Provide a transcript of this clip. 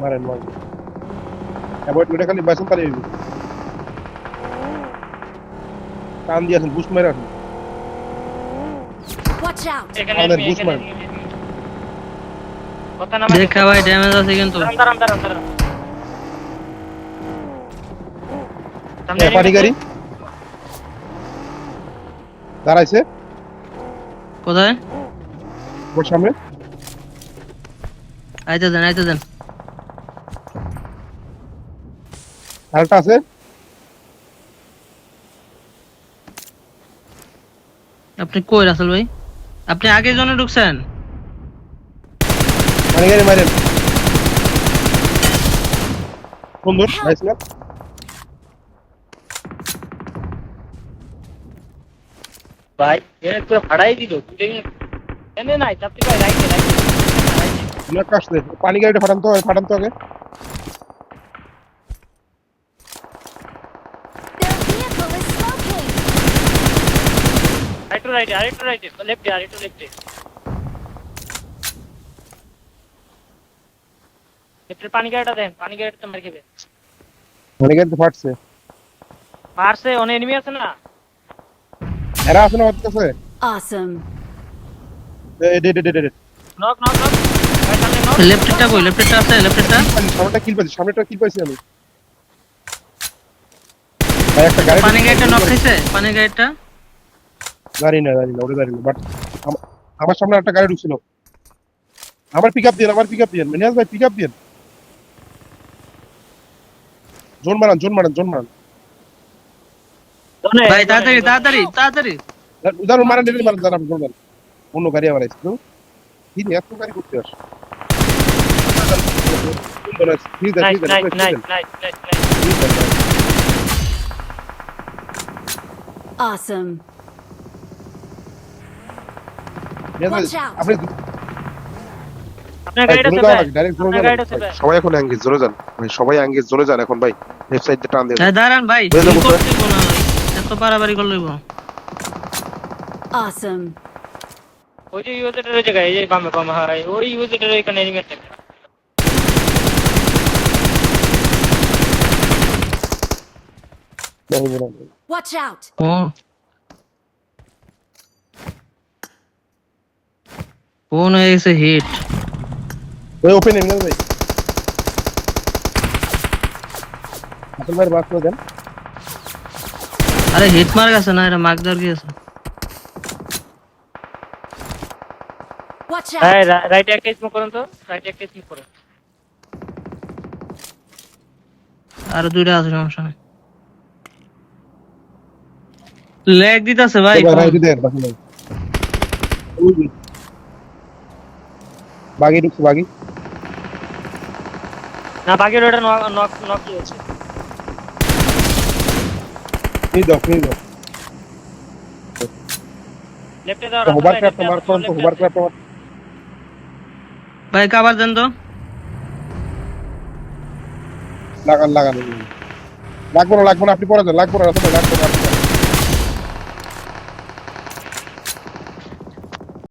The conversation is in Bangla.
মারেন মারেন অ্যাভয়েড করে খালি বাইসন পালিয়ে দিবি টান দিয়ে আসেন বুস্ট মেরে আসেন Watch out! এখানে আমাদের enemy, বুস্ট এখানে মারেন enemy, enemy। কথা নামা দেখা ভাই ড্যামেজ আছে কিন্তু দাঁড়ান। সামনে enemy পানি আছে। গাড়ি দাঁড়াইছে কোথায় ওর সামনে আইতে দেন আরেকটা আছে আপনি কই রাসেল ভাই আপনি আগে জনে ঢুকছেন পানি গাড়ি মারেন সুন্দর নাইস না ভাই এর পুরো ফাড়াই দিল এনে নাই চাপটি ভাই রাইটে অনেক কাশতে পানি গাড়িটা ফাটান তো আগে Their vehicle is smoking! আরেকটু রাইটে লেফটে লেফটের পানি গাড়িটা দেন পানি গাড়িটা মার খেবে পানি গাড়ি তো ফাটছে মারছে অনেক এনিমি আছে না এরা আছে না ওর কাছে Awesome! ডে নক ভাই সামনে নক লেফটটা কই লেফটটা আছে লেফটটা সামনেটা কিল পাইছি আমি ভাই একটা গাড়ি পানি গাড়িটা নক খাইছে পানি গাড়িটা গাড়ি না ওটা গাড়ি না বাট আমার সামনে একটা গাড়ি ঢুকছিল আমার পিকআপ দিন মিনিয়াস ভাই পিকআপ দিন জোন মারান ভাই তাড়াতাড়ি উদাহরণ মারান জানান জোন মারান অন্য গাড়ি আবার আসছে কি রে এত গাড়ি করতে আস নাইস Awesome! আপনি আপনার গাড়িটা জোরে আছে যাওয়া ভাই লাগে, ডাইরেক্ট জোরে আপনার যাওয়া গাড়িটা লাগে। আছে ভাই সবাই এখন এঙ্গেজ জোরে যান ভাই সবাই এঙ্গেজ জোরে যান এখন ভাই লেফট সাইড দিয়ে টান দেন দাঁড়ান ভাই বেলে কি বসে। করতে গো না ভাই এত বাড়াবাড়ি করলে গো Awesome! ওই যে ইউজেটার ওই জায়গায় এই যে বামে হারাই ওই ইউজেটার এখানে এনিমি আছে Watch out! কোন হয়ে গেছে হিট ওই ওপেন এঙ্গেজ ভাই আপনি ভাই বাস করে দেন আরে হিট মার গেছে না এটা মার্কদার কি আছে Watch ভাই out! রাইটে একটা স্মোক করুন তো আর দুইটা আছে সমস্যা নাই লেগ দিতাছে ভাই ভাই রাইট দেন বাকি নাই বাগি ঢুকছে বাগি না বাকি রোডে নক হচ্ছে এই দাও লেফটে দাও হোবার ক্র্যাফট মার্ক করুন তো হোবার ক্র্যাফট ভাই কাভার দেন তো লাগান লাগবো না আপনি পরে যান লাগবো না